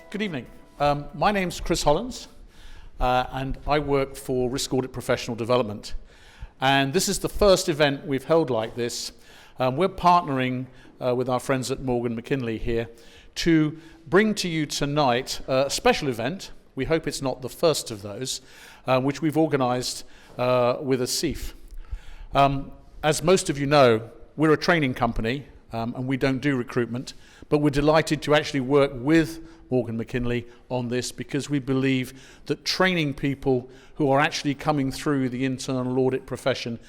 Good evening. My name's Chris Hollins, and I work for Risk Audit Professional Development. And this is the first event we've held like this. We're partnering with our friends at Mckinley here to bring to you tonight a special event. We hope it's not the first of those, which we've organised with a CIF. As most of you know, we're a training company and we don't do recruitment, but we're delighted to actually work with Mckinley on this because we believe that training people who are actually coming through the internal audit profession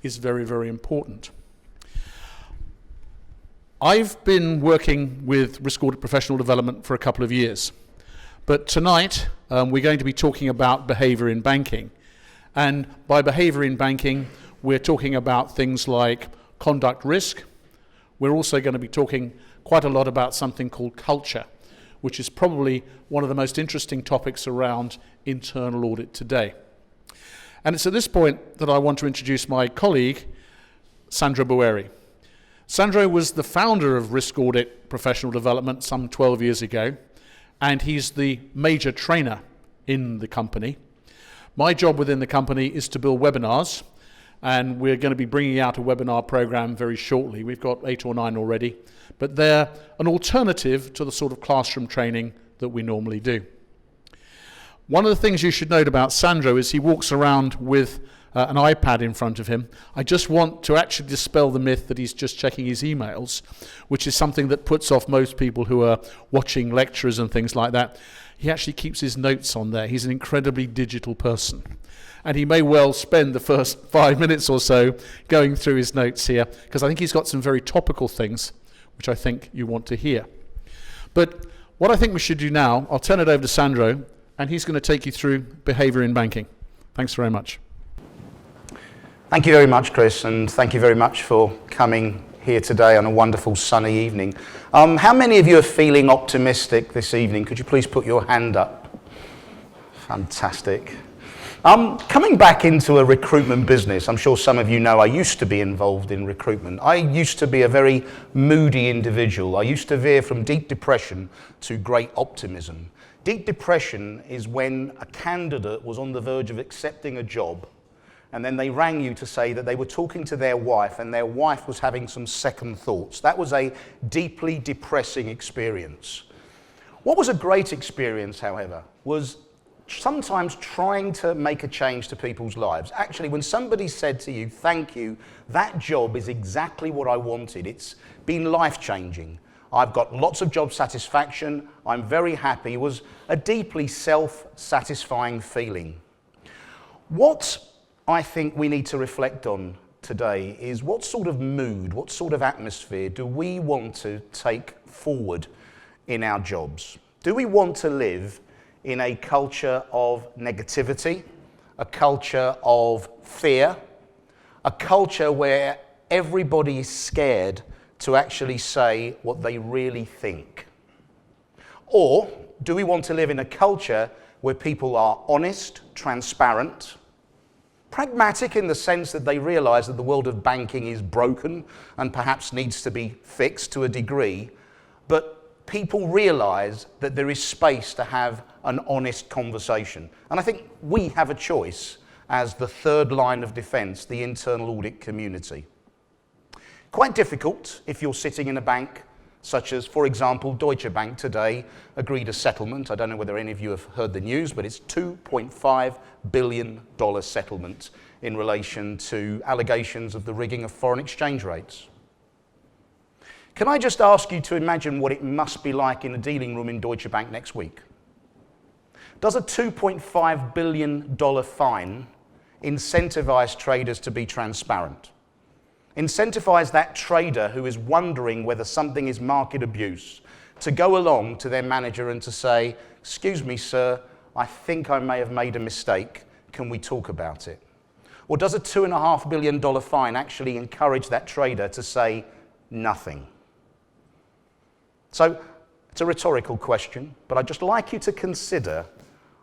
is very, very important. I've been working with Risk Audit Professional Development for a couple of years, but tonight we're going to be talking about behaviour in banking. And by behaviour in banking, we're talking about things like conduct risk. We're also going to be talking quite a lot about something called culture, which is probably one of the most interesting topics around internal audit today. And it's at this point that I want to introduce my colleague, Sandro Boeri. Sandro was the founder of Risk Audit Professional Development some 12 years ago, and he's the major trainer in the company. My job within the company is to build webinars, and we're going to be bringing out a webinar program very shortly. We've got 8 or 9 already, but they're an alternative to the sort of classroom training that we normally do. One of the things you should note about Sandro is he walks around with an iPad in front of him. I just want to actually dispel the myth that he's just checking his emails, which is something that puts off most people who are watching lectures and things like that. He actually keeps his notes on there. He's an incredibly digital person. And he may well spend the first 5 minutes or so going through his notes here, because I think he's got some very topical things which I think you want to hear. But what I think we should do now, I'll turn it over to Sandro, and he's going to take you through behaviour in banking. Thanks very much. Thank you very much, Chris, and thank you very much for coming here today on a wonderful sunny evening. How many of you are feeling optimistic this evening? Could you please put your hand up? Fantastic. Coming back into a recruitment business, I'm sure some of you know I used to be involved in recruitment. I used to be a very moody individual. I used to veer from deep depression to great optimism. Deep depression is when a candidate was on the verge of accepting a job, and then they rang you to say that they were talking to their wife and their wife was having some second thoughts. That was a deeply depressing experience. What was a great experience, however, was sometimes trying to make a change to people's lives. Actually, when somebody said to you, thank you, that job is exactly what I wanted. It's been life-changing. I've got lots of job satisfaction. I'm very happy. It was a deeply self-satisfying feeling. What I think we need to reflect on today is what sort of mood, what sort of atmosphere do we want to take forward in our jobs? Do we want to live in a culture of negativity, a culture of fear, a culture where everybody is scared to actually say what they really think? Or do we want to live in a culture where people are honest, transparent, pragmatic in the sense that they realise that the world of banking is broken and perhaps needs to be fixed to a degree, but people realise that there is space to have an honest conversation? And I think we have a choice as the third line of defence, the internal audit community. Quite difficult if you're sitting in a bank such as, for example, Deutsche Bank today agreed a settlement. I don't know whether any of you have heard the news, but it's $2.5 billion settlement in relation to allegations of the rigging of foreign exchange rates. Can I just ask you to imagine what it must be like in a dealing room in Deutsche Bank next week? Does a $2.5 billion fine incentivise traders to be transparent? Incentivise that trader who is wondering whether something is market abuse to go along to their manager and to say, excuse me, sir, I think I may have made a mistake. Can we talk about it? Or does a $2.5 billion fine actually encourage that trader to say nothing? So it's a rhetorical question, but I'd just like you to consider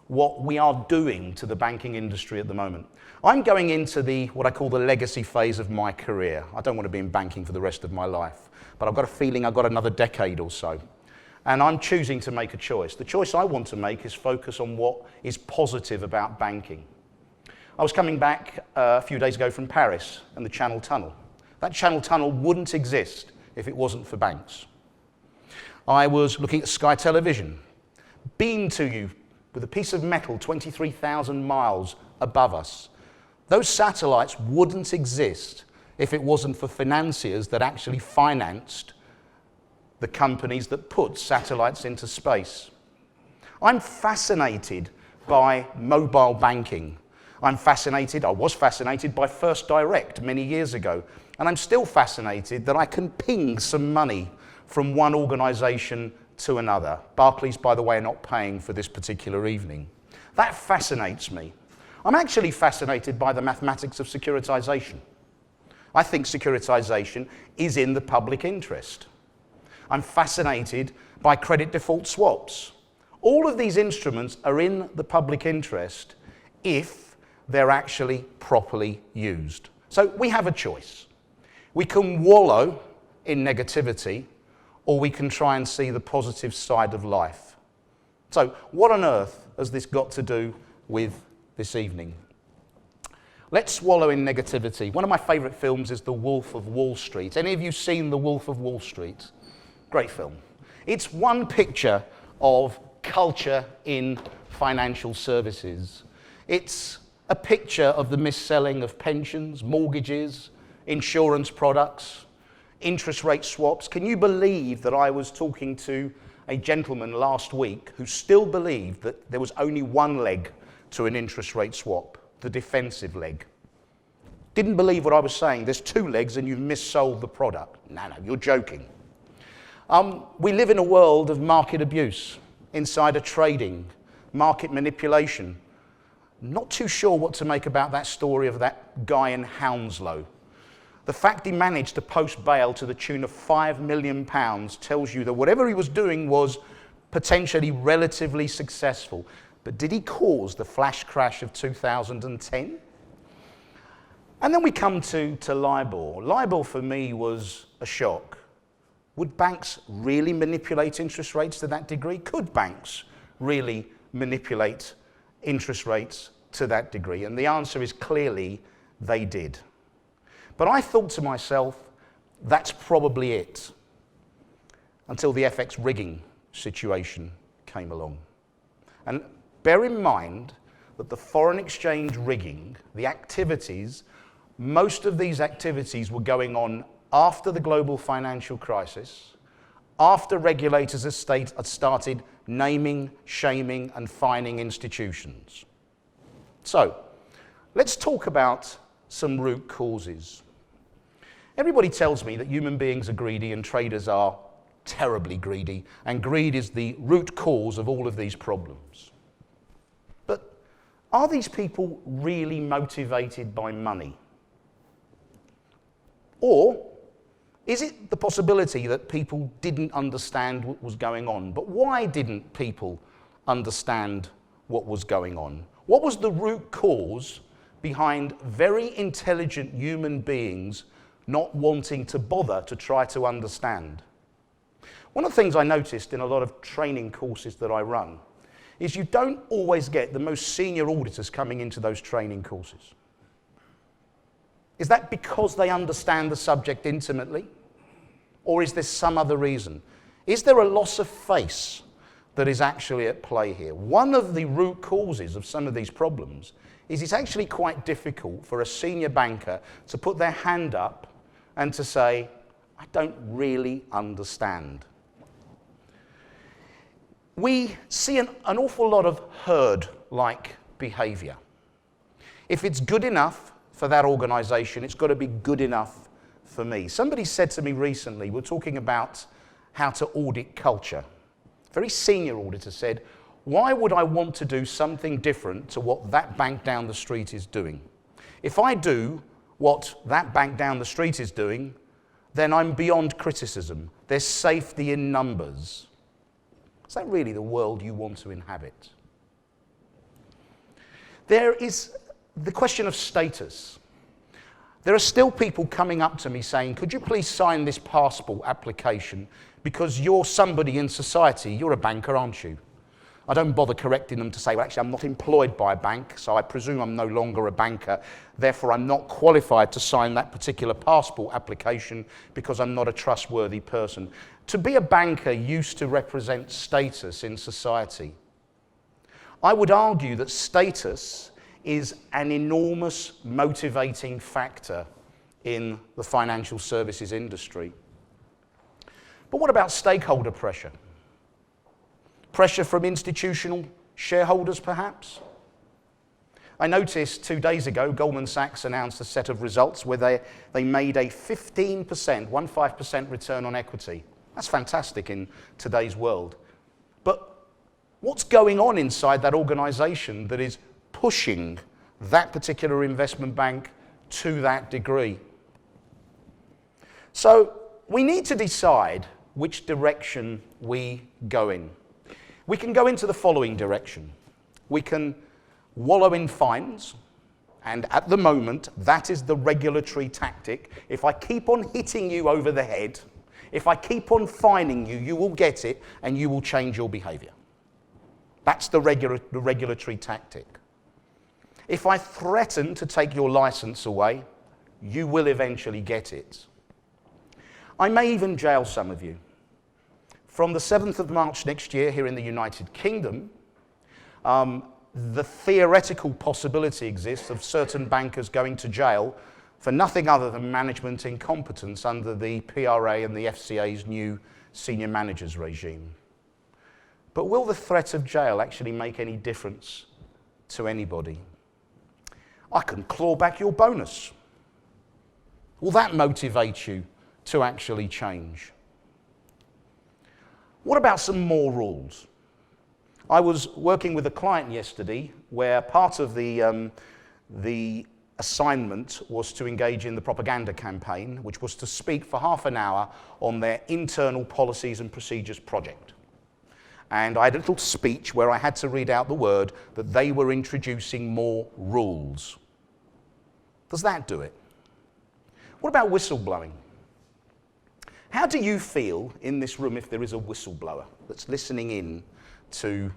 what we are doing to the banking industry at the moment. I'm going into what I call the legacy phase of my career. I don't want to be in banking for the rest of my life, but I've got a feeling I've got another decade or so. And I'm choosing to make a choice. The choice I want to make is focus on what is positive about banking. I was coming back a few days ago from Paris and the Channel Tunnel. That Channel Tunnel wouldn't exist if it wasn't for banks. I was looking at Sky Television, beamed to you with a piece of metal 23,000 miles above us. Those satellites wouldn't exist if it wasn't for financiers that actually financed the companies that put satellites into space. I'm fascinated by mobile banking. I was fascinated by First Direct many years ago, and I'm still fascinated that I can ping some money from one organisation to another. Barclays, by the way, are not paying for this particular evening. That fascinates me. I'm actually fascinated by the mathematics of securitisation. I think securitisation is in the public interest. I'm fascinated by credit default swaps. All of these instruments are in the public interest if they're actually properly used. So we have a choice. We can wallow in negativity, or we can try and see the positive side of life. So what on earth has this got to do with this evening? Let's swallow in negativity. One of my favourite films is The Wolf of Wall Street. Any of you seen The Wolf of Wall Street? Great film. It's one picture of culture in financial services. It's a picture of the mis-selling of pensions, mortgages, insurance products, interest rate swaps. Can you believe that I was talking to a gentleman last week who still believed that there was only one leg to an interest rate swap, the defensive leg? Didn't believe what I was saying. There's two legs and you've missold the product. No, you're joking. We live in a world of market abuse, insider trading, market manipulation. Not too sure what to make about that story of that guy in Hounslow. The fact he managed to post bail to the tune of £5 million tells you that whatever he was doing was potentially relatively successful. But did he cause the flash crash of 2010? And then we come to LIBOR. LIBOR for me was a shock. Would banks really manipulate interest rates to that degree? Could banks really manipulate interest rates to that degree? And the answer is clearly they did. But I thought to myself, that's probably it, until the FX rigging situation came along. And bear in mind that the foreign exchange rigging, the activities, most of these activities were going on after the global financial crisis, after regulators had started naming, shaming, and fining institutions. So, let's talk about some root causes. Everybody tells me that human beings are greedy and traders are terribly greedy, and greed is the root cause of all of these problems. But are these people really motivated by money? Or is it the possibility that people didn't understand what was going on? But why didn't people understand what was going on? What was the root cause behind very intelligent human beings not wanting to bother to try to understand? One of the things I noticed in a lot of training courses that I run is you don't always get the most senior auditors coming into those training courses. Is that because they understand the subject intimately? Or is there some other reason? Is there a loss of face that is actually at play here? One of the root causes of some of these problems is it's actually quite difficult for a senior banker to put their hand up and to say, I don't really understand. We see an awful lot of herd-like behaviour. If it's good enough for that organisation, it's got to be good enough for me. Somebody said to me recently, we're talking about how to audit culture. A very senior auditor said, why would I want to do something different to what that bank down the street is doing? If I do what that bank down the street is doing, then I'm beyond criticism. There's safety in numbers. Is that really the world you want to inhabit? There is the question of status. there are still people coming up to me saying, could you please sign this passport application because you're somebody in society, you're a banker, aren't you? I don't bother correcting them to say, well, actually, I'm not employed by a bank, so I presume I'm no longer a banker. Therefore, I'm not qualified to sign that particular passport application because I'm not a trustworthy person. To be a banker used to represent status in society. I would argue that status is an enormous motivating factor in the financial services industry. But what about stakeholder pressure? Pressure from institutional shareholders, perhaps? I noticed 2 days ago, Goldman Sachs announced a set of results where they made a 15% return on equity. That's fantastic in today's world. But what's going on inside that organisation that is pushing that particular investment bank to that degree? So we need to decide which direction we go in. We can go into the following direction. We can wallow in fines, and at the moment, that is the regulatory tactic. If I keep on hitting you over the head, if I keep on fining you, you will get it and you will change your behaviour. That's the regulatory tactic. If I threaten to take your licence away, you will eventually get it. I may even jail some of you. From the 7th of March next year here in the United Kingdom, the theoretical possibility exists of certain bankers going to jail for nothing other than management incompetence under the PRA and the FCA's new senior managers regime. But will the threat of jail actually make any difference to anybody? I can claw back your bonus. Will that motivate you to actually change? What about some more rules? I was working with a client yesterday where part of the assignment was to engage in the propaganda campaign, which was to speak for half an hour on their internal policies and procedures project. And I had a little speech where I had to read out the word that they were introducing more rules. Does that do it? What about whistleblowing? How do you feel in this room if there is a whistleblower that's listening in to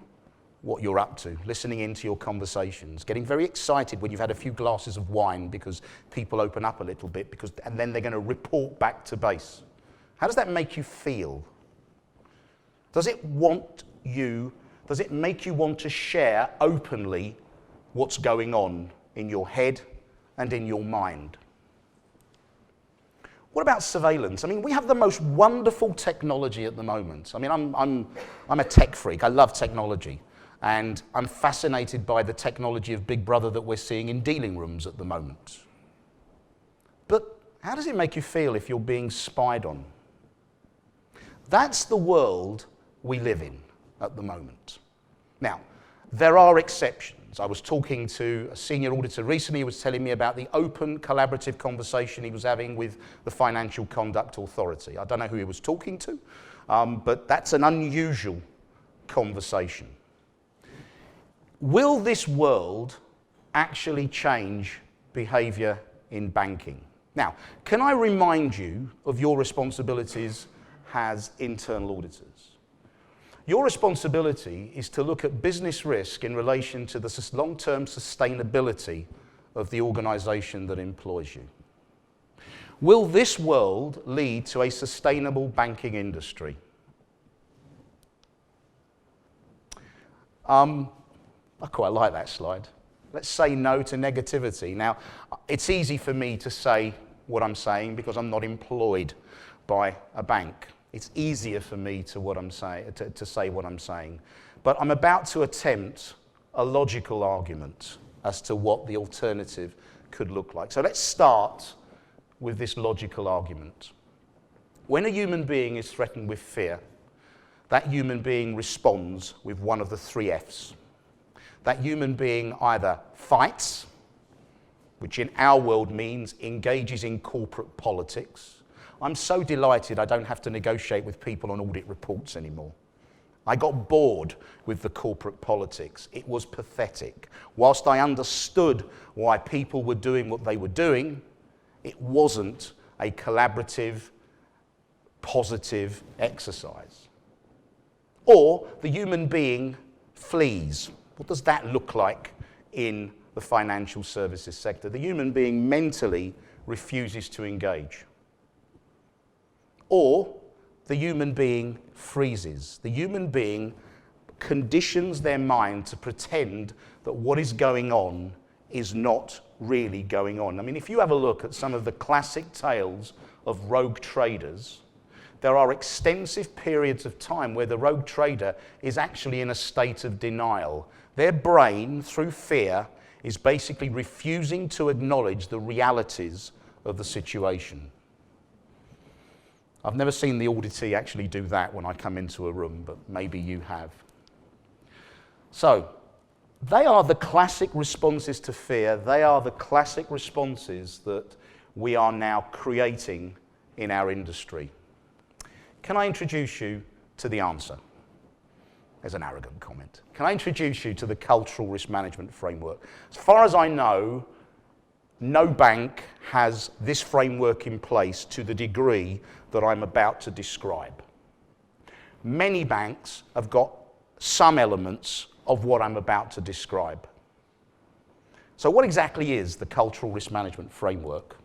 what you're up to, listening into your conversations, getting very excited when you've had a few glasses of wine because people open up a little bit and then they're going to report back to base? How does that make you feel? Does it make you want to share openly what's going on in your head and in your mind? What about surveillance? I mean, we have the most wonderful technology at the moment. I mean, I'm a tech freak. I love technology. And I'm fascinated by the technology of Big Brother that we're seeing in dealing rooms at the moment. But how does it make you feel if you're being spied on? That's the world we live in at the moment. Now, there are exceptions. I was talking to a senior auditor recently who was telling me about the open, collaborative conversation he was having with the Financial Conduct Authority. I don't know who he was talking to, but that's an unusual conversation. Will this world actually change behaviour in banking? Now, can I remind you of your responsibilities as internal auditors? Your responsibility is to look at business risk in relation to the long-term sustainability of the organisation that employs you. Will this world lead to a sustainable banking industry? I quite like that slide. Let's say no to negativity. Now, it's easy for me to say what I'm saying because I'm not employed by a bank. It's easier for me to say what I'm saying. But I'm about to attempt a logical argument as to what the alternative could look like. So let's start with this logical argument. When a human being is threatened with fear, that human being responds with one of the 3 Fs. That human being either fights, which in our world means engages in corporate politics. I'm so delighted I don't have to negotiate with people on audit reports anymore. I got bored with the corporate politics. It was pathetic. Whilst I understood why people were doing what they were doing, it wasn't a collaborative, positive exercise. Or the human being flees. What does that look like in the financial services sector? The human being mentally refuses to engage. Or the human being freezes. The human being conditions their mind to pretend that what is going on is not really going on. I mean, if you have a look at some of the classic tales of rogue traders, there are extensive periods of time where the rogue trader is actually in a state of denial. Their brain, through fear, is basically refusing to acknowledge the realities of the situation. I've never seen the auditee actually do that when I come into a room, but maybe you have. So, they are the classic responses to fear. They are the classic responses that we are now creating in our industry. Can I introduce you to the answer? There's an arrogant comment. Can I introduce you to the cultural risk management framework? As far as I know, no bank has this framework in place to the degree that I'm about to describe. Many banks have got some elements of what I'm about to describe. So what exactly is the cultural risk management framework?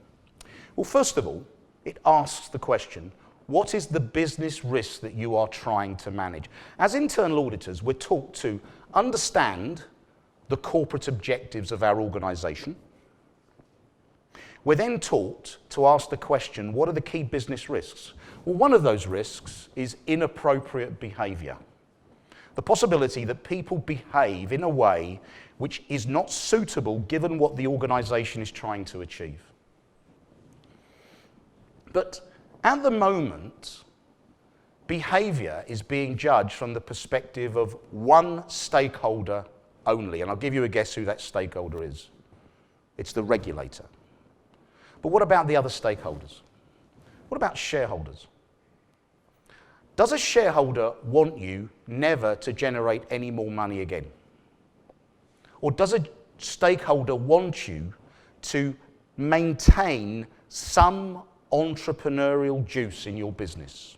Well, first of all, it asks the question, what is the business risk that you are trying to manage? As internal auditors, we're taught to understand the corporate objectives of our organisation. We're then taught to ask the question, what are the key business risks? Well, one of those risks is inappropriate behaviour. The possibility that people behave in a way which is not suitable given what the organisation is trying to achieve. But at the moment, behaviour is being judged from the perspective of one stakeholder only, and I'll give you a guess who that stakeholder is. It's the regulator. But what about the other stakeholders? What about shareholders? Does a shareholder want you never to generate any more money again? Or does a stakeholder want you to maintain some entrepreneurial juice in your business?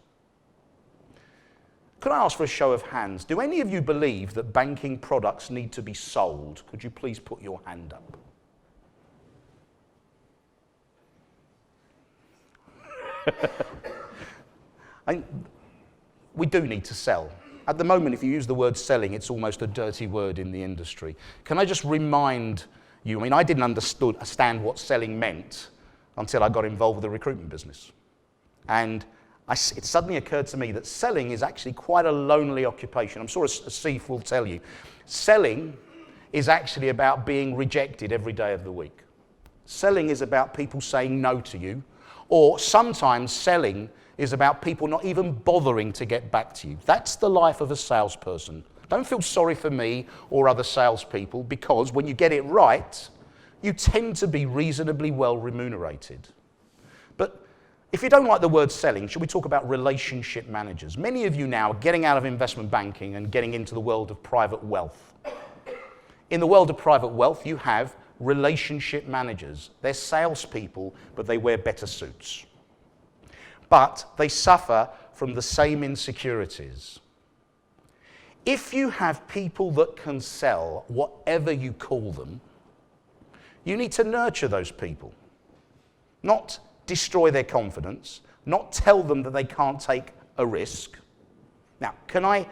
Could I ask for a show of hands? Do any of you believe that banking products need to be sold? Could you please put your hand up? We do need to sell. At the moment, if you use the word selling, it's almost a dirty word in the industry. Can I just remind you, I mean, I didn't understand what selling meant until I got involved with the recruitment business. And it suddenly occurred to me that selling is actually quite a lonely occupation. I'm sure a Sif will tell you. Selling is actually about being rejected every day of the week. Selling is about people saying no to you, or sometimes selling is about people not even bothering to get back to you. That's the life of a salesperson. Don't feel sorry for me or other salespeople, because when you get it right, you tend to be reasonably well remunerated. But if you don't like the word selling, should we talk about relationship managers? Many of you now are getting out of investment banking and getting into the world of private wealth. In the world of private wealth, you have relationship managers. They're salespeople, but they wear better suits. But they suffer from the same insecurities. If you have people that can sell whatever you call them, you need to nurture those people, not destroy their confidence, not tell them that they can't take a risk. Now, can I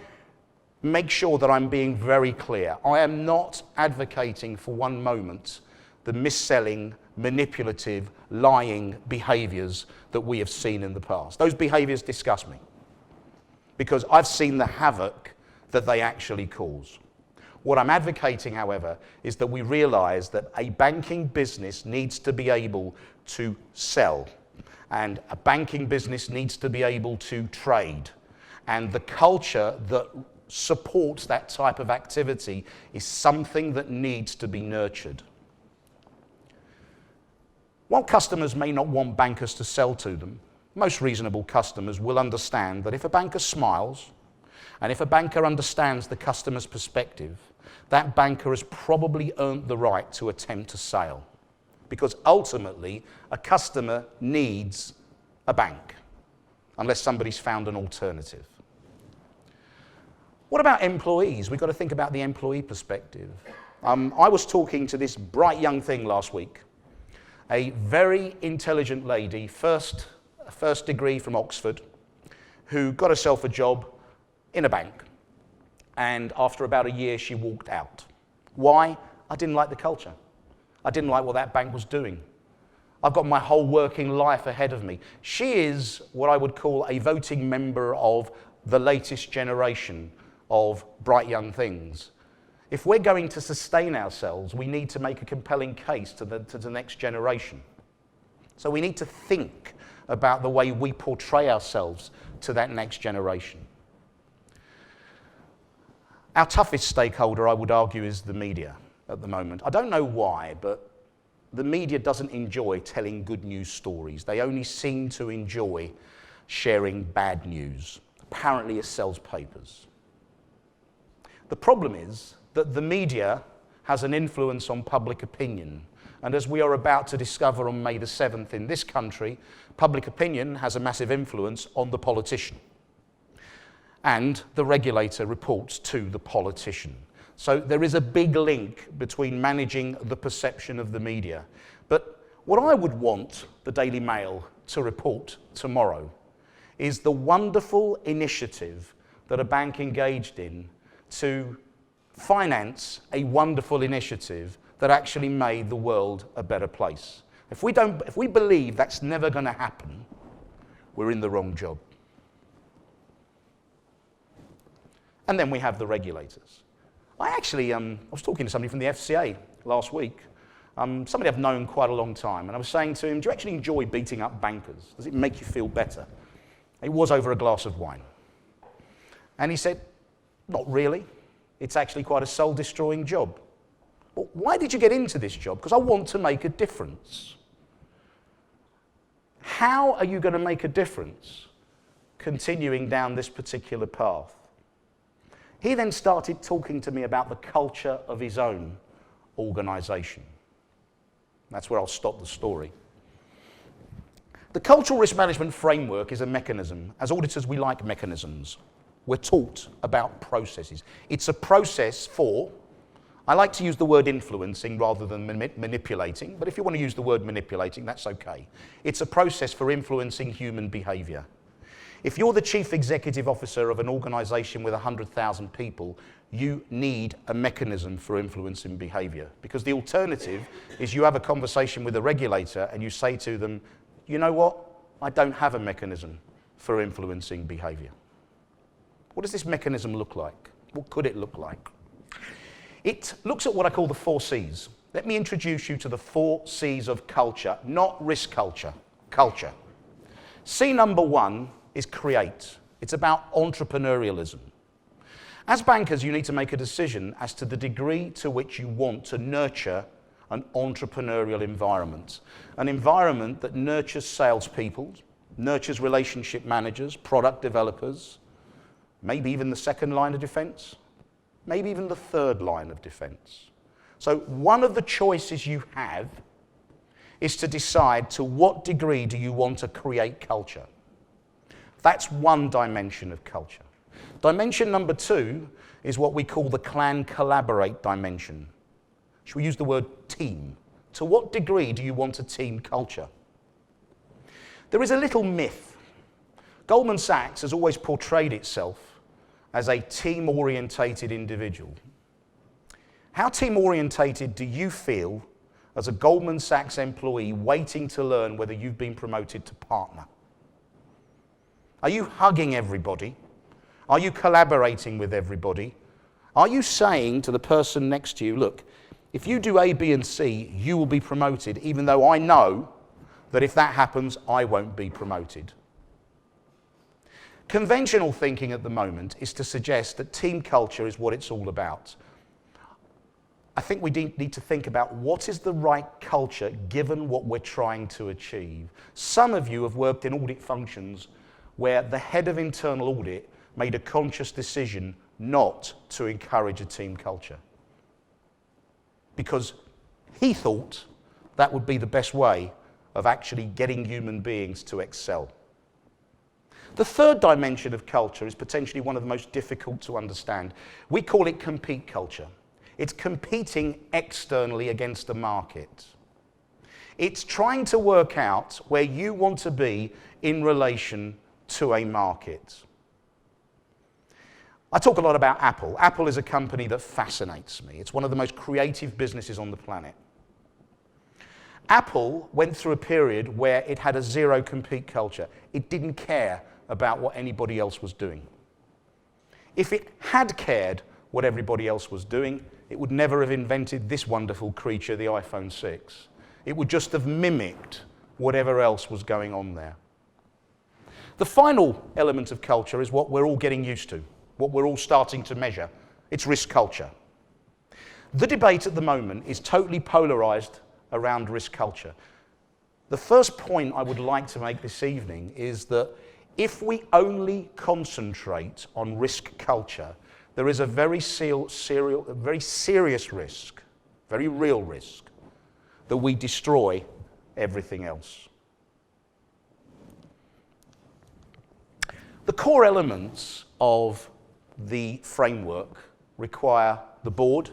make sure that I'm being very clear? I am not advocating for one moment the mis-selling, manipulative, lying behaviours that we have seen in the past. Those behaviours disgust me, because I've seen the havoc that they actually cause. What I'm advocating, however, is that we realise that a banking business needs to be able to sell, and a banking business needs to be able to trade, and the culture that supports that type of activity is something that needs to be nurtured. While customers may not want bankers to sell to them, most reasonable customers will understand that if a banker smiles, and if a banker understands the customer's perspective, that banker has probably earned the right to attempt a sale. because ultimately a customer needs a bank, unless somebody's found an alternative. What about employees? We've got to think about the employee perspective. I was talking to this bright young thing last week, a very intelligent lady, first degree from Oxford, who got herself a job in a bank. And after about a year, she walked out. Why? I didn't like the culture. I didn't like what that bank was doing. I've got my whole working life ahead of me. She is what I would call a voting member of the latest generation of bright young things. If we're going to sustain ourselves, we need to make a compelling case to the next generation. So we need to think about the way we portray ourselves to that next generation. Our toughest stakeholder, I would argue, is the media at the moment. I don't know why, but the media doesn't enjoy telling good news stories. They only seem to enjoy sharing bad news. Apparently it sells papers. The problem is that the media has an influence on public opinion. And as we are about to discover on May the 7th in this country, public opinion has a massive influence on the politician. And the regulator reports to the politician. So there is a big link between managing the perception of the media. But what I would want the Daily Mail to report tomorrow is the wonderful initiative that a bank engaged in to finance a wonderful initiative that actually made the world a better place. If we believe that's never going to happen, we're in the wrong job. And then we have the regulators. I was talking to somebody from the FCA last week, somebody I've known quite a long time, and I was saying to him, do you actually enjoy beating up bankers? Does it make you feel better? It was over a glass of wine. And he said, not really. It's actually quite a soul-destroying job. Well, why did you get into this job? Because I want to make a difference. How are you going to make a difference continuing down this particular path? He then started talking to me about the culture of his own organisation. That's where I'll stop the story. The cultural risk management framework is a mechanism. As auditors, we like mechanisms. We're taught about processes. It's a process for, I like to use the word influencing rather than manipulating, but if you want to use the word manipulating, that's okay. It's a process for influencing human behaviour. If you're the chief executive officer of an organisation with 100,000 people, you need a mechanism for influencing behaviour. Because the alternative is you have a conversation with a regulator and you say to them, you know what, I don't have a mechanism for influencing behaviour. What does this mechanism look like? What could it look like? It looks at what I call the 4 C's. Let me introduce you to the 4 C's of culture, not risk culture, culture. C number 1 is create. It's about entrepreneurialism. As bankers, you need to make a decision as to the degree to which you want to nurture an entrepreneurial environment. An environment that nurtures salespeople, nurtures relationship managers, product developers, maybe even the second line of defence, maybe even the third line of defence. So one of the choices you have is to decide to what degree do you want to create culture. That's one dimension of culture. Dimension number 2 is what we call the clan collaborate dimension. Should we use the word team? To what degree do you want a team culture? There is a little myth. Goldman Sachs has always portrayed itself as a team-orientated individual. How team-orientated do you feel as a Goldman Sachs employee waiting to learn whether you've been promoted to partner? Are you hugging everybody? Are you collaborating with everybody? Are you saying to the person next to you, look, if you do A, B, and C, you will be promoted, even though I know that if that happens, I won't be promoted? Conventional thinking at the moment is to suggest that team culture is what it's all about. I think we need to think about what is the right culture given what we're trying to achieve. Some of you have worked in audit functions where the head of internal audit made a conscious decision not to encourage a team culture. Because he thought that would be the best way of actually getting human beings to excel. The third dimension of culture is potentially one of the most difficult to understand. We call it compete culture. It's competing externally against the market. It's trying to work out where you want to be in relation to a market. I talk a lot about Apple. Apple is a company that fascinates me. It's one of the most creative businesses on the planet. Apple went through a period where it had a zero compete culture. It didn't care about what anybody else was doing. If it had cared what everybody else was doing, it would never have invented this wonderful creature, the iPhone 6. It would just have mimicked whatever else was going on there. The final element of culture is what we're all getting used to, what we're all starting to measure. It's risk culture. The debate at the moment is totally polarized around risk culture. The first point I would like to make this evening is that if we only concentrate on risk culture, there is a very serious risk, very real risk, that we destroy everything else. The core elements of the framework require the board,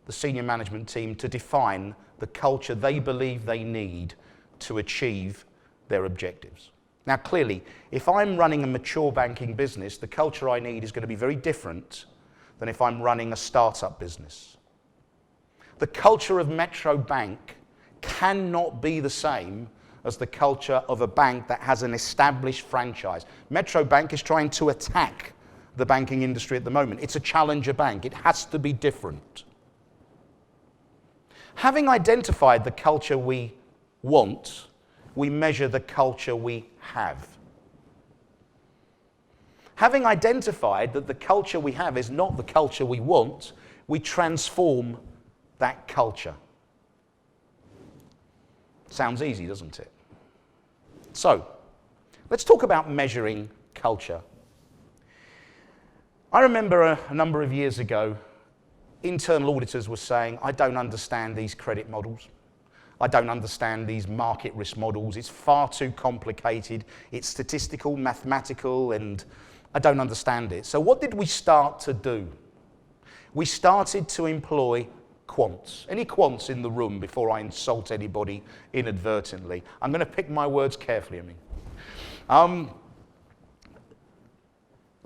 the senior management team to define the culture they believe they need to achieve their objectives. Now, clearly, if I'm running a mature banking business, the culture I need is going to be very different than if I'm running a startup business. The culture of Metro Bank cannot be the same as the culture of a bank that has an established franchise. Metro Bank is trying to attack the banking industry at the moment. It's a challenger bank. It has to be different. Having identified the culture we want, we measure the culture we have. Having identified that the culture we have is not the culture we want, we transform that culture. Sounds easy, doesn't it? So, let's talk about measuring culture. I remember a number of years ago, internal auditors were saying, I don't understand these credit models. I don't understand these market risk models. It's far too complicated. It's statistical, mathematical, and I don't understand it. So what did we start to do? We started to employ quants. Any quants in the room before I insult anybody inadvertently? I'm going to pick my words carefully,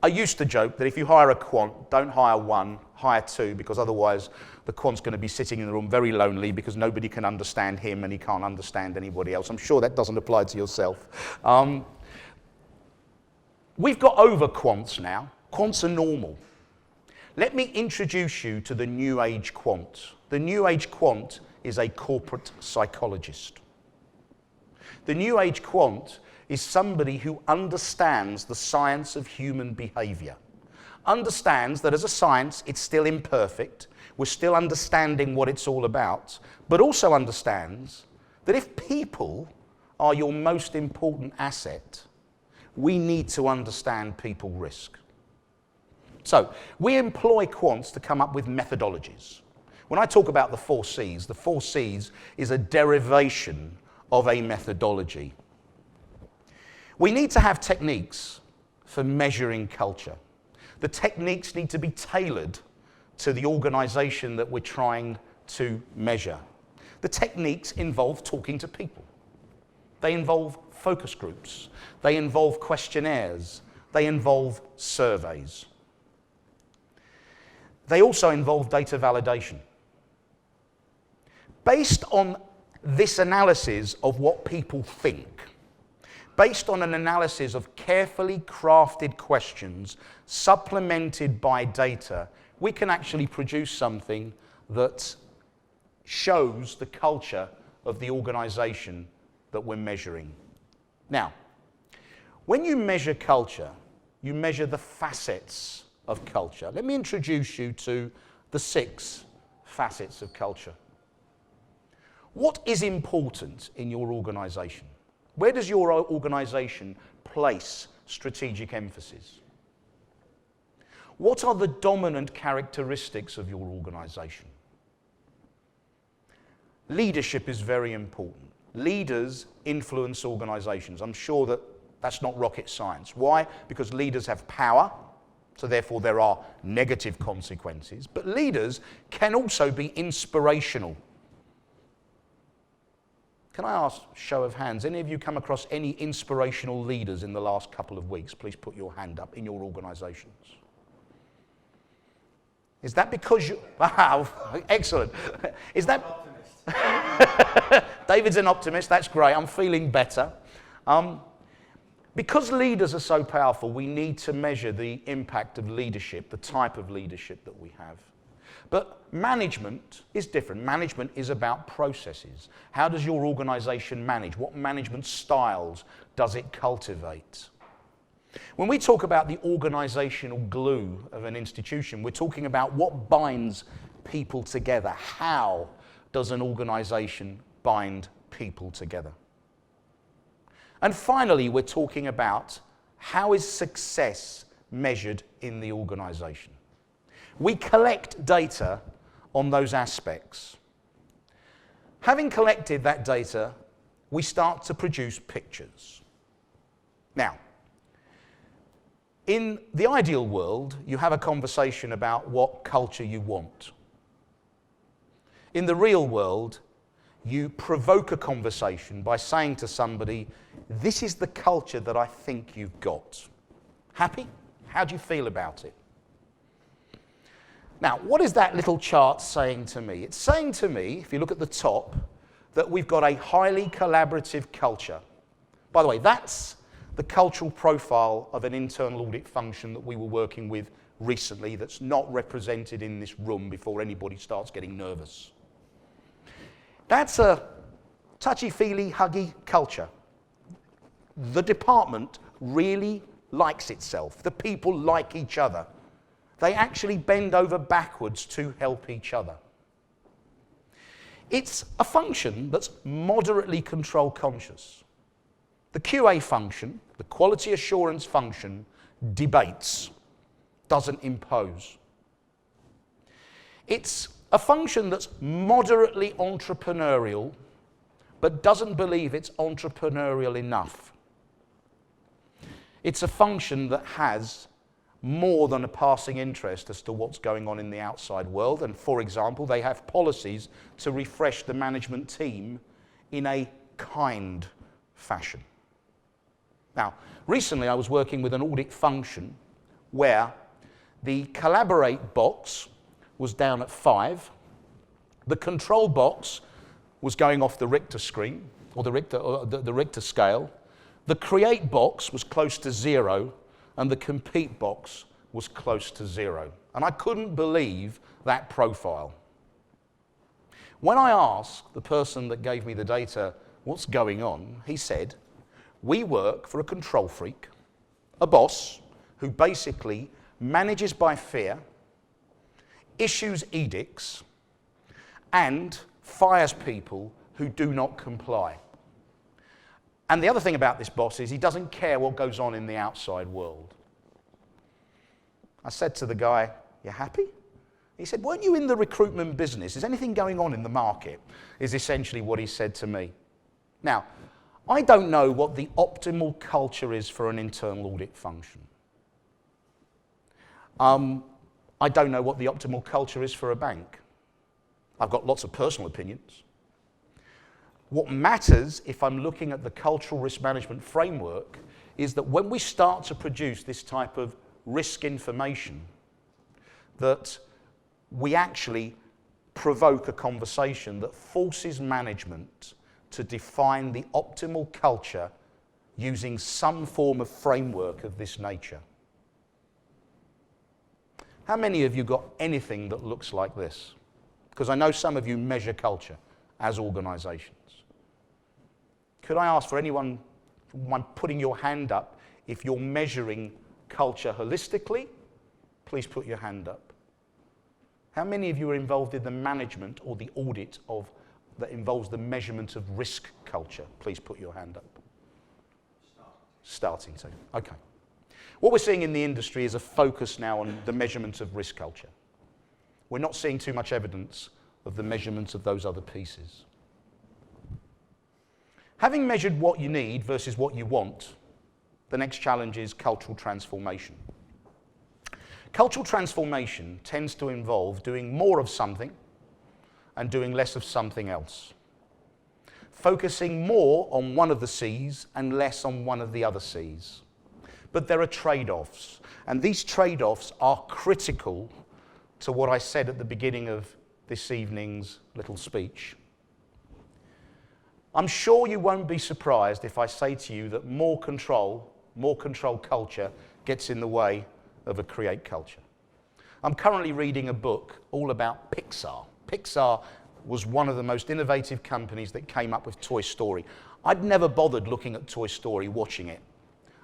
I used to joke that if you hire a quant, don't hire one, hire two, because otherwise the quant's going to be sitting in the room very lonely because nobody can understand him and he can't understand anybody else. I'm sure that doesn't apply to yourself. We've got over quants now. Quants are normal. Let me introduce you to the New Age quant. The New Age quant is a corporate psychologist. The New Age quant is somebody who understands the science of human behavior, understands that as a science it's still imperfect, we're still understanding what it's all about, but also understands that if people are your most important asset, we need to understand people risk. So we employ quants to come up with methodologies. When I talk about the 4 C's, the 4 C's is a derivation of a methodology. We need to have techniques for measuring culture. The techniques need to be tailored to the organization that we're trying to measure. The techniques involve talking to people. They involve focus groups. They involve questionnaires. They involve surveys. They also involve data validation. Based on this analysis of what people think, based on an analysis of carefully crafted questions supplemented by data, we can actually produce something that shows the culture of the organization that we're measuring. Now, when you measure culture, you measure the facets of culture. Let me introduce you to the 6 facets of culture. What is important in your organization? Where does your organization place strategic emphasis? What are the dominant characteristics of your organization? leadership is very important. Leaders influence organizations. I'm sure that that's not rocket science. Why? Because leaders have power, so therefore there are negative consequences. But leaders can also be inspirational. Can I ask, show of hands, any of you come across any inspirational leaders in the last couple of weeks? Please put your hand up in your organizations. Is that because you... Wow, excellent. Is that... David's an optimist, that's great, I'm feeling better. Because leaders are so powerful, we need to measure the impact of leadership, the type of leadership that we have. But management is different. Management is about processes. How does your organization manage? What management styles does it cultivate? When we talk about the organizational glue of an institution, we're talking about what binds people together. How does an organization bind people together? And finally, we're talking about how is success measured in the organization. We collect data on those aspects. Having collected that data, we start to produce pictures. Now, in the ideal world, you have a conversation about what culture you want. In the real world, you provoke a conversation by saying to somebody, this is the culture that I think you've got. Happy? How do you feel about it? Now, what is that little chart saying to me? It's saying to me, if you look at the top, that we've got a highly collaborative culture. By the way, that's the cultural profile of an internal audit function that we were working with recently that's not represented in this room before anybody starts getting nervous. That's a touchy-feely, huggy culture. The department really likes itself. The people like each other. They actually bend over backwards to help each other. It's a function that's moderately control conscious. The QA function, the quality assurance function, debates, doesn't impose. It's a function that's moderately entrepreneurial, but doesn't believe it's entrepreneurial enough. It's a function that has more than a passing interest as to what's going on in the outside world. And for example, they have policies to refresh the management team in a kind fashion. Now, recently I was working with an audit function where the collaborate box was down at 5, the control box was going off the Richter screen, or the Richter scale, the create box was close to 0, and the compete box was close to 0. And I couldn't believe that profile. When I asked the person that gave me the data what's going on, he said, we work for a control freak, a boss who basically manages by fear, issues edicts, and fires people who do not comply. And the other thing about this boss is he doesn't care what goes on in the outside world. I said to the guy, you happy? He said, weren't you in the recruitment business? Is anything going on in the market? Is essentially what he said to me. Now, I don't know what the optimal culture is for an internal audit function. I don't know what the optimal culture is for a bank. I've got lots of personal opinions. What matters, if I'm looking at the cultural risk management framework, is that when we start to produce this type of risk information, that we actually provoke a conversation that forces management to define the optimal culture using some form of framework of this nature. How many of you got anything that looks like this? Because I know some of you measure culture as organizations. Could I ask for anyone putting your hand up, if you're measuring culture holistically, please put your hand up. How many of you are involved in the management or the audit of that involves the measurement of risk culture? Please put your hand up. Starting to. Okay. What we're seeing in the industry is a focus now on the measurement of risk culture. We're not seeing too much evidence of the measurements of those other pieces. Having measured what you need versus what you want, the next challenge is cultural transformation. Cultural transformation tends to involve doing more of something and doing less of something else. Focusing more on one of the C's and less on one of the other C's. But there are trade-offs, and these trade-offs are critical to what I said at the beginning of this evening's little speech. I'm sure you won't be surprised if I say to you that more control culture gets in the way of a create culture. I'm currently reading a book all about Pixar. Pixar was one of the most innovative companies that came up with Toy Story. I'd never bothered looking at Toy Story, watching it,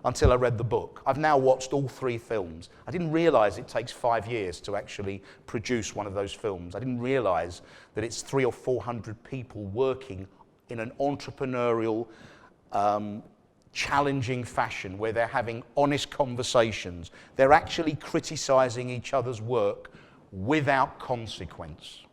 until I read the book. I've now watched all 3 films. I didn't realize it takes 5 years to actually produce one of those films. I didn't realize that it's 300 or 400 people working in an entrepreneurial, challenging fashion where they're having honest conversations. They're actually criticizing each other's work without consequence.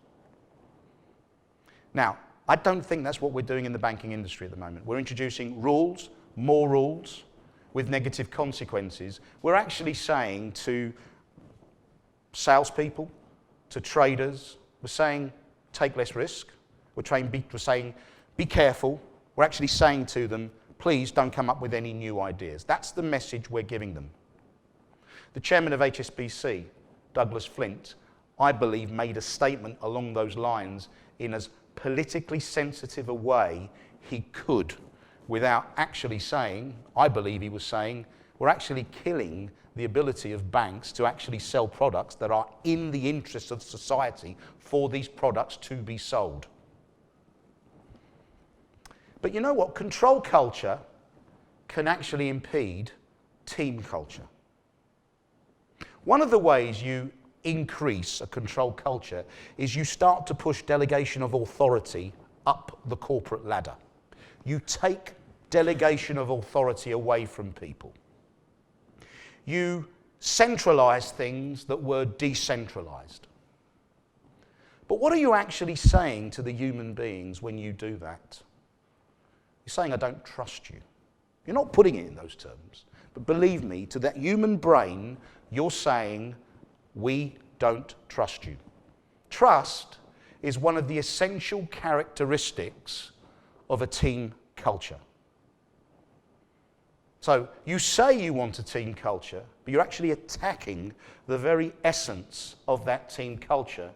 Now, I don't think that's what we're doing in the banking industry at the moment. We're introducing rules, more rules, with negative consequences. We're actually saying to salespeople, to traders, we're saying take less risk. We're saying be careful. We're actually saying to them, please don't come up with any new ideas. That's the message we're giving them. The chairman of HSBC, Douglas Flint, I believe made a statement along those lines in as politically sensitive a way he could without actually saying, I believe he was saying, we're actually killing the ability of banks to actually sell products that are in the interest of society for these products to be sold. But you know what? Control culture can actually impede team culture. One of the ways you increase a control culture is you start to push delegation of authority up the corporate ladder. You take delegation of authority away from people. You centralize things that were decentralized. But what are you actually saying to the human beings when you do that? You're saying, I don't trust you. You're not putting it in those terms. But believe me, to that human brain, you're saying, we don't trust you. Trust is one of the essential characteristics of a team culture. So you say you want a team culture, but you're actually attacking the very essence of that team culture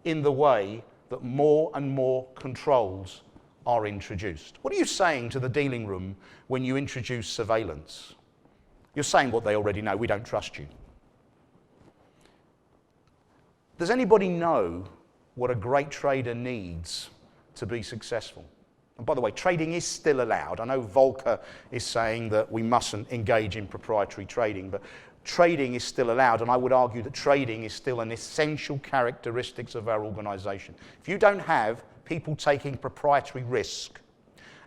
in the way that more and more controls are introduced. What are you saying to the dealing room when you introduce surveillance? You're saying what they already know, we don't trust you. Does anybody know what a great trader needs to be successful? And by the way, trading is still allowed. I know Volcker is saying that we mustn't engage in proprietary trading, but trading is still allowed, and I would argue that trading is still an essential characteristic of our organisation. If you don't have people taking proprietary risk,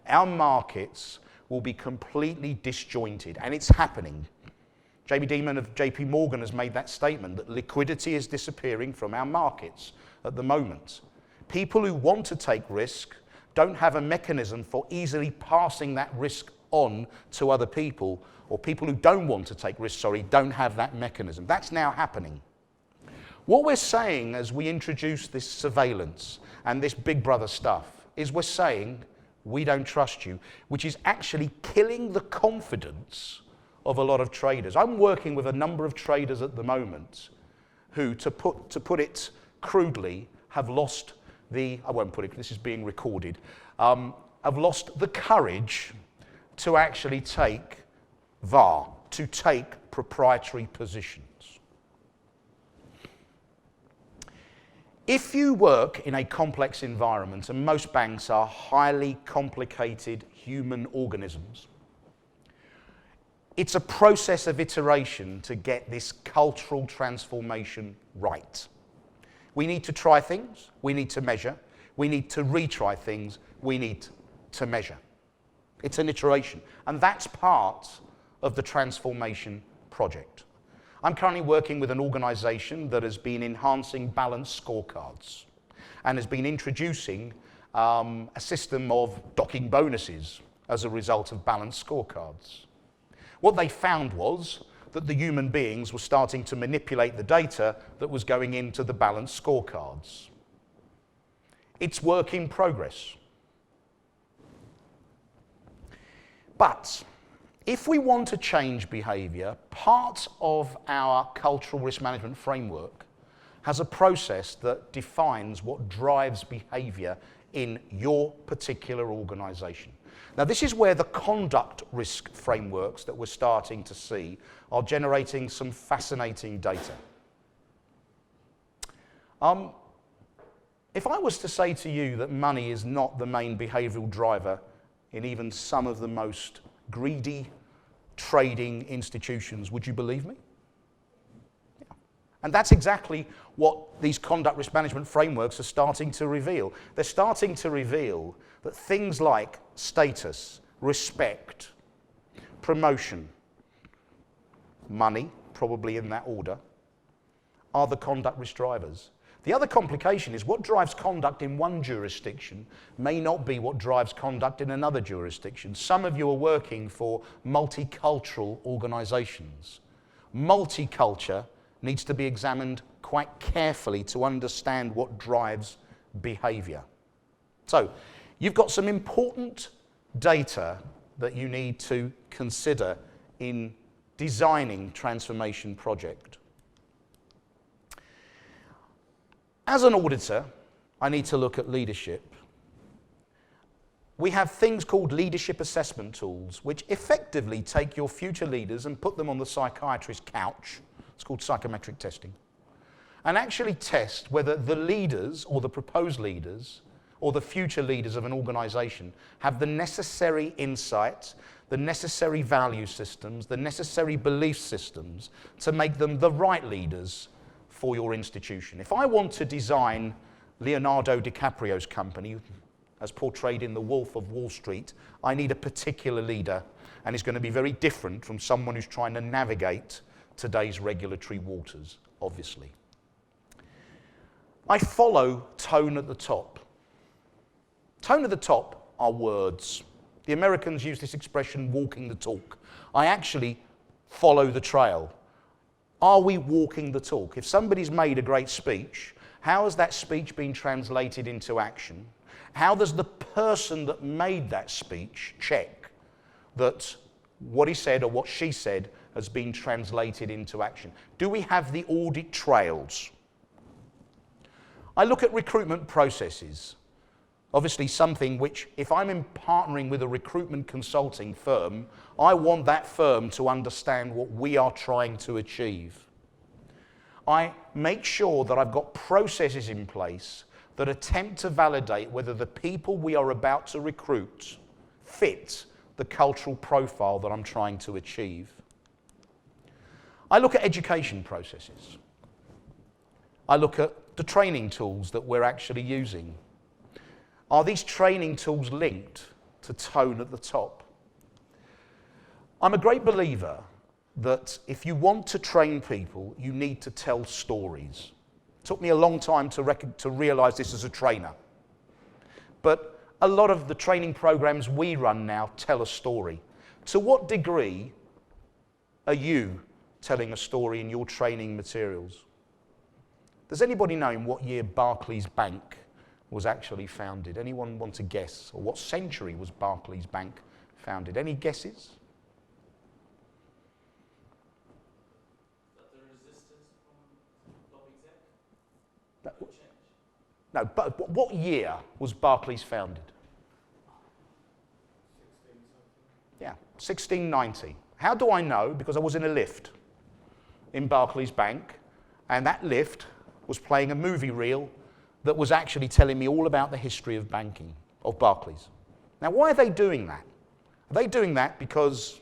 our markets will be completely disjointed, and it's happening. Jamie Dimon of JP Morgan has made that statement that liquidity is disappearing from our markets at the moment. People who want to take risk don't have a mechanism for easily passing that risk on to other people, or people who don't want to take risks, don't have that mechanism. That's now happening. What we're saying as we introduce this surveillance and this big brother stuff is we're saying, we don't trust you, which is actually killing the confidence of a lot of traders. I'm working with a number of traders at the moment who, to put it crudely, have lost the, I won't put it, this is being recorded, have lost the courage to actually take VAR, to take proprietary positions. If you work in a complex environment, and most banks are highly complicated human organisms, it's a process of iteration to get this cultural transformation right. We need to try things, we need to measure, we need to retry things, we need to measure. It's an iteration, and that's part of the transformation project. I'm currently working with an organisation that has been enhancing balanced scorecards and has been introducing a system of docking bonuses as a result of balanced scorecards. What they found was that the human beings were starting to manipulate the data that was going into the balanced scorecards. It's work in progress. But if we want to change behaviour, part of our cultural risk management framework has a process that defines what drives behaviour in your particular organisation. Now, this is where the conduct risk frameworks that we're starting to see are generating some fascinating data. If I was to say to you that money is not the main behavioural driver in even some of the most greedy trading institutions, would you believe me? Yeah. And that's exactly what these conduct risk management frameworks are starting to reveal. They're starting to reveal that things like status, respect, promotion, money, probably in that order, are the conduct risk drivers. The other complication is what drives conduct in one jurisdiction may not be what drives conduct in another jurisdiction. Some of you are working for multicultural organisations. Multiculture needs to be examined quite carefully to understand what drives behaviour. So, you've got some important data that you need to consider in designing transformation project. As an auditor, I need to look at leadership. We have things called leadership assessment tools, which effectively take your future leaders and put them on the psychiatrist's couch. It's called psychometric testing. And actually test whether the leaders or the proposed leaders or the future leaders of an organisation have the necessary insights, the necessary value systems, the necessary belief systems to make them the right leaders for your institution. If I want to design Leonardo DiCaprio's company, as portrayed in The Wolf of Wall Street, I need a particular leader, and it's going to be very different from someone who's trying to navigate today's regulatory waters, obviously. I follow tone at the top. Tone at the top are words. The Americans use this expression, walking the talk. I actually follow the trail. Are we walking the talk? If somebody's made a great speech, how has that speech been translated into action? How does the person that made that speech check that what he said or what she said has been translated into action? Do we have the audit trails? I look at recruitment processes. Obviously something which, if I'm partnering with a recruitment consulting firm, I want that firm to understand what we are trying to achieve. I make sure that I've got processes in place that attempt to validate whether the people we are about to recruit fit the cultural profile that I'm trying to achieve. I look at education processes. I look at the training tools that we're actually using. Are these training tools linked to tone at the top? I'm a great believer that if you want to train people, you need to tell stories. It took me a long time to realise this as a trainer. But a lot of the training programs we run now tell a story. To what degree are you telling a story in your training materials? Does anybody know in what year Barclays Bank was actually founded? Anyone want to guess? Or what century was Barclays Bank founded? Any guesses? The resistance from top exec? No, but what year was Barclays founded? 16 something. Yeah, 1690. How do I know? Because I was in a lift in Barclays Bank, and that lift was playing a movie reel that was actually telling me all about the history of banking, of Barclays. Now, why are they doing that? Are they doing that because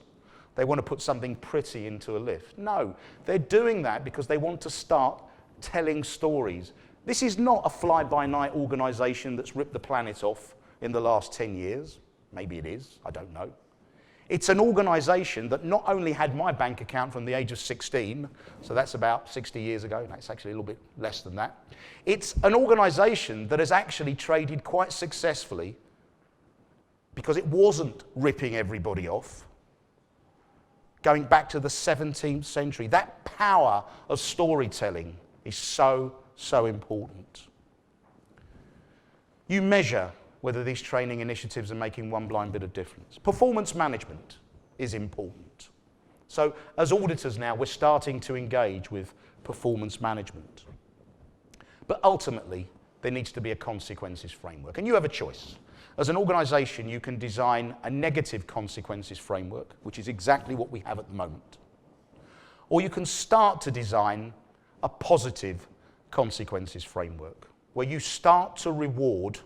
they want to put something pretty into a lift? No, they're doing that because they want to start telling stories. This is not a fly-by-night organisation that's ripped the planet off in the last 10 years. Maybe it is, I don't know. It's an organisation that not only had my bank account from the age of 16, so that's about 60 years ago, no, it's actually a little bit less than that. It's an organisation that has actually traded quite successfully because it wasn't ripping everybody off. Going back to the 17th century, that power of storytelling is so, so important. You measure whether these training initiatives are making one blind bit of difference. Performance management is important. So as auditors now, we're starting to engage with performance management. But ultimately, there needs to be a consequences framework. And you have a choice. As an organisation, you can design a negative consequences framework, which is exactly what we have at the moment. Or you can start to design a positive consequences framework, where you start to reward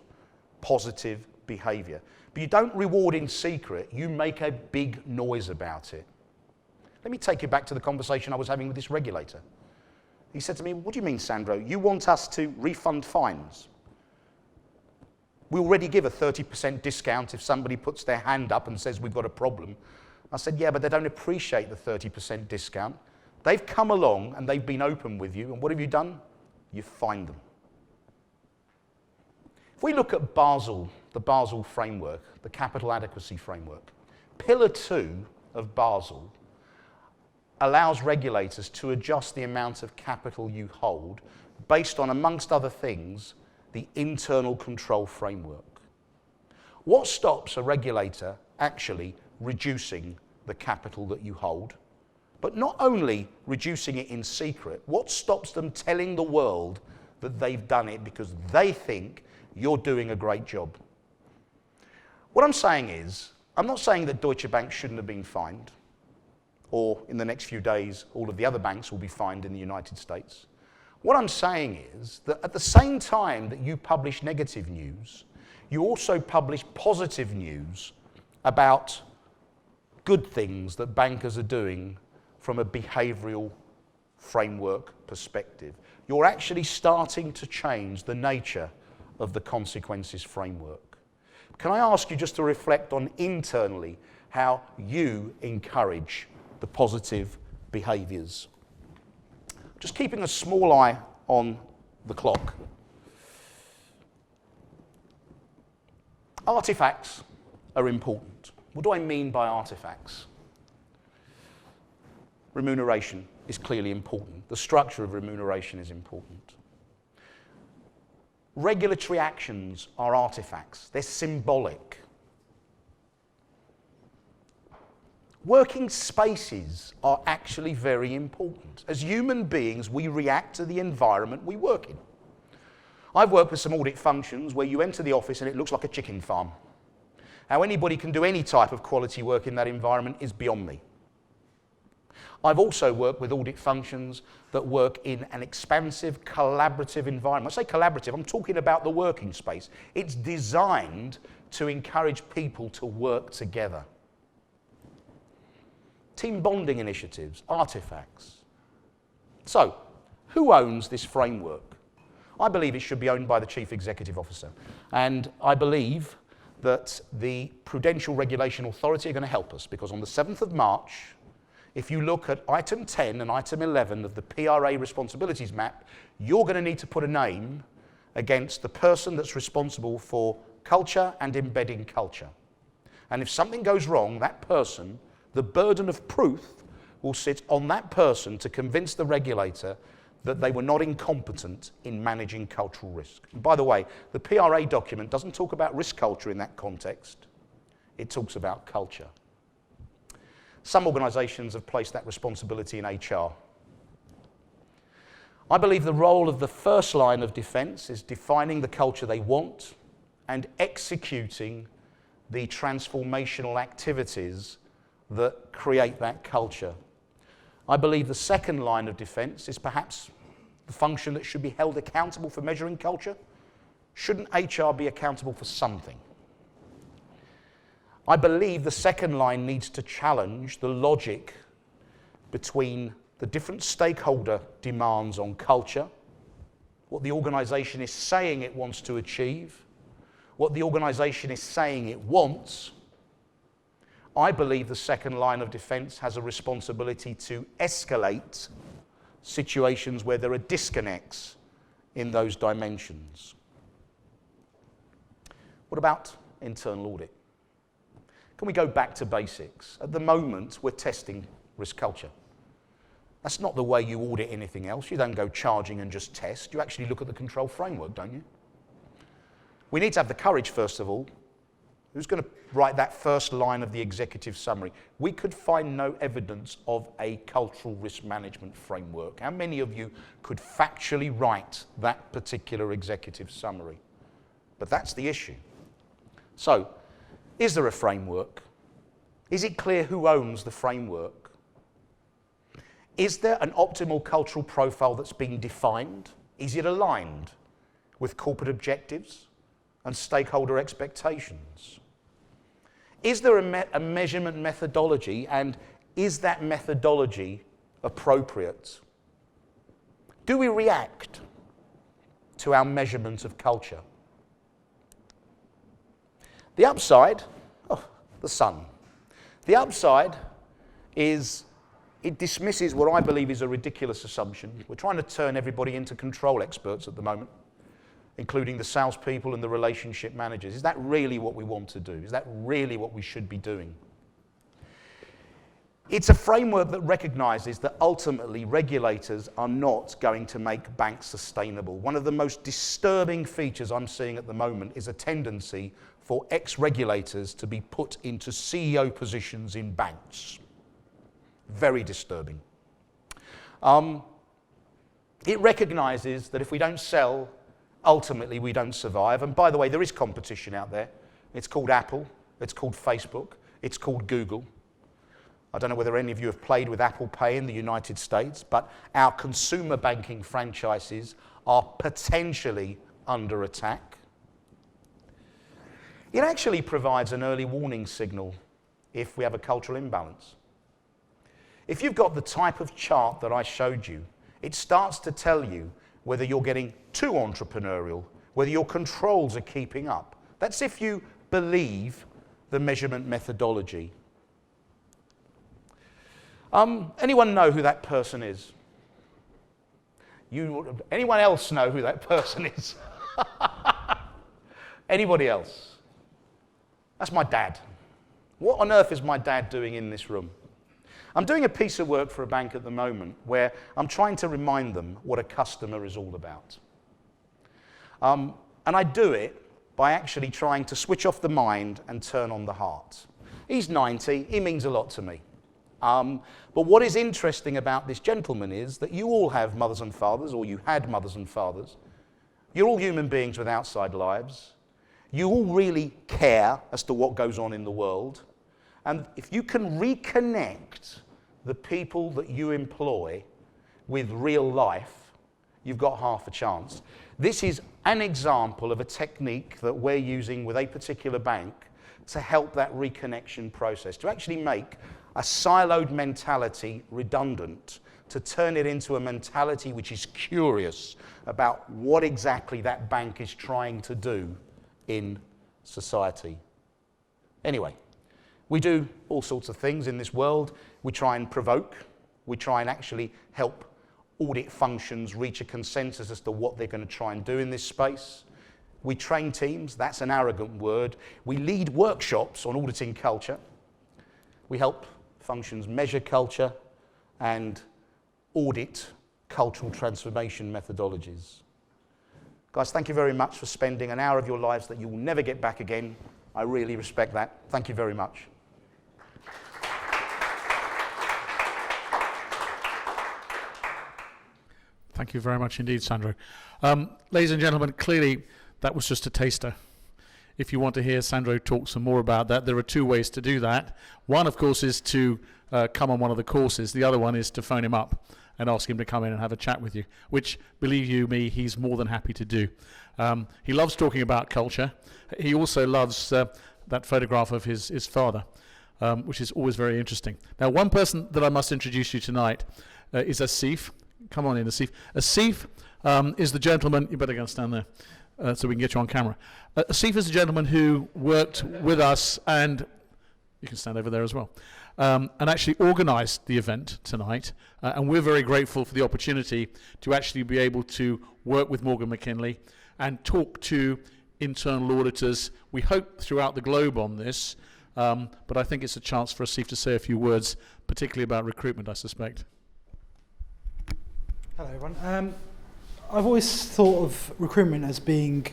positive behaviour. But you don't reward in secret, you make a big noise about it. Let me take you back to the conversation I was having with this regulator. He said to me, "What do you mean, Sandro? You want us to refund fines? We already give a 30% discount if somebody puts their hand up and says we've got a problem." I said, "Yeah, but they don't appreciate the 30% discount. They've come along and they've been open with you, and what have you done? You've fined them." If we look at Basel, the Basel framework, the capital adequacy framework, Pillar 2 of Basel allows regulators to adjust the amount of capital you hold based on, amongst other things, the internal control framework. What stops a regulator actually reducing the capital that you hold? But not only reducing it in secret, what stops them telling the world that they've done it because they think you're doing a great job? What I'm saying is, I'm not saying that Deutsche Bank shouldn't have been fined, or in the next few days, all of the other banks will be fined in the United States. What I'm saying is that at the same time that you publish negative news, you also publish positive news about good things that bankers are doing from a behavioural framework perspective. You're actually starting to change the nature of the consequences framework. Can I ask you just to reflect on internally how you encourage the positive behaviours? Just keeping a small eye on the clock. Artifacts are important. What do I mean by artifacts? Remuneration is clearly important. The structure of remuneration is important. Regulatory actions are artifacts. They're symbolic. Working spaces are actually very important. As human beings, we react to the environment we work in. I've worked with some audit functions where you enter the office and it looks like a chicken farm. How anybody can do any type of quality work in that environment is beyond me. I've also worked with audit functions that work in an expansive, collaborative environment. I say collaborative, I'm talking about the working space. It's designed to encourage people to work together. Team bonding initiatives, artifacts. So, who owns this framework? I believe it should be owned by the Chief Executive Officer. And I believe that the Prudential Regulation Authority are going to help us, because on the 7th of March, if you look at item 10 and item 11 of the PRA responsibilities map, you're going to need to put a name against the person that's responsible for culture and embedding culture. And if something goes wrong, that person, the burden of proof will sit on that person to convince the regulator that they were not incompetent in managing cultural risk. And by the way, the PRA document doesn't talk about risk culture in that context. It talks about culture. Some organisations have placed that responsibility in HR. I believe the role of the first line of defence is defining the culture they want and executing the transformational activities that create that culture. I believe the second line of defence is perhaps the function that should be held accountable for measuring culture. Shouldn't HR be accountable for something? I believe the second line needs to challenge the logic between the different stakeholder demands on culture, what the organisation is saying it wants to achieve, what the organisation is saying it wants. I believe the second line of defence has a responsibility to escalate situations where there are disconnects in those dimensions. What about internal audit? Can we go back to basics? At the moment, we're testing risk culture. That's not the way you audit anything else. You don't go charging and just test. You actually look at the control framework, don't you? We need to have the courage, first of all. Who's going to write that first line of the executive summary? We could find no evidence of a cultural risk management framework. How many of you could factually write that particular executive summary? But that's the issue. So, is there a framework? Is it clear who owns the framework? Is there an optimal cultural profile that's been defined? Is it aligned with corporate objectives and stakeholder expectations? Is there a measurement methodology, and is that methodology appropriate? Do we react to our measurement of culture? The upside, the sun. The upside is it dismisses what I believe is a ridiculous assumption. We're trying to turn everybody into control experts at the moment, including the salespeople and the relationship managers. Is that really what we want to do? Is that really what we should be doing? It's a framework that recognizes that ultimately regulators are not going to make banks sustainable. One of the most disturbing features I'm seeing at the moment is a tendency for ex-regulators to be put into CEO positions in banks. Very disturbing. It recognizes that if we don't sell, ultimately we don't survive. And by the way, there is competition out there. It's called Apple, it's called Facebook, it's called Google. I don't know whether any of you have played with Apple Pay in the United States, but our consumer banking franchises are potentially under attack. It actually provides an early warning signal if we have a cultural imbalance. If you've got the type of chart that I showed you, it starts to tell you whether you're getting too entrepreneurial, whether your controls are keeping up. That's if you believe the measurement methodology. Anyone know who that person is? Anyone else know who that person is? Anybody else? That's my dad. What on earth is my dad doing in this room? I'm doing a piece of work for a bank at the moment where I'm trying to remind them what a customer is all about. And I do it by actually trying to switch off the mind and turn on the heart. He's 90, he means a lot to me. But what is interesting about this gentleman is that you all have mothers and fathers, or you had mothers and fathers. You're all human beings with outside lives. You all really care as to what goes on in the world. And if you can reconnect the people that you employ with real life, you've got half a chance. This is an example of a technique that we're using with a particular bank to help that reconnection process, to actually make a siloed mentality redundant, to turn it into a mentality which is curious about what exactly that bank is trying to do in society. Anyway, we do all sorts of things in this world. We try and provoke. We try and actually help audit functions reach a consensus as to what they're going to try and do in this space. We train teams. That's an arrogant word. We lead workshops on auditing culture. We help functions measure culture and audit cultural transformation methodologies. Guys, thank you very much for spending an hour of your lives that you will never get back again. I really respect that. Thank you very much. Thank you very much indeed, Sandro. Ladies and gentlemen, clearly that was just a taster. If you want to hear Sandro talk some more about that, there are two ways to do that. One, of course, is to come on one of the courses. The other one is to phone him up and ask him to come in and have a chat with you, which, believe you me, he's more than happy to do. He loves talking about culture. He also loves that photograph of his father, which is always very interesting. Now, one person that I must introduce you tonight is Asif. Come on in, Asif. Asif is the gentleman, you better go and stand there so we can get you on camera. Asif is the gentleman who worked with us, and you can stand over there as well, and actually organised the event tonight. And we're very grateful for the opportunity to actually be able to work with Morgan Mckinley and talk to internal auditors, we hope throughout the globe on this, But I think it's a chance for us to say a few words, particularly about recruitment, I suspect. Hello, everyone. I've always thought of recruitment as being,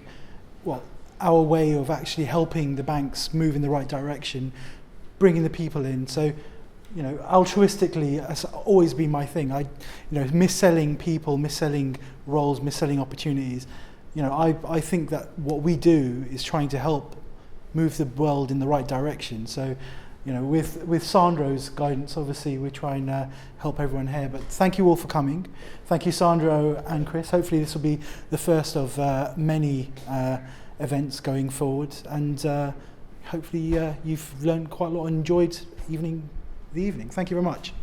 well, our way of actually helping the banks move in the right direction, bringing the people in. So, altruistically has always been my thing. Mis-selling people, mis-selling roles, mis-selling opportunities. I think that what we do is trying to help move the world in the right direction. So, with Sandro's guidance, obviously we're trying to help everyone here. But thank you all for coming. Thank you, Sandro and Chris. Hopefully this will be the first of many events going forward. And hopefully you've learned quite a lot and enjoyed the evening. Thank you very much.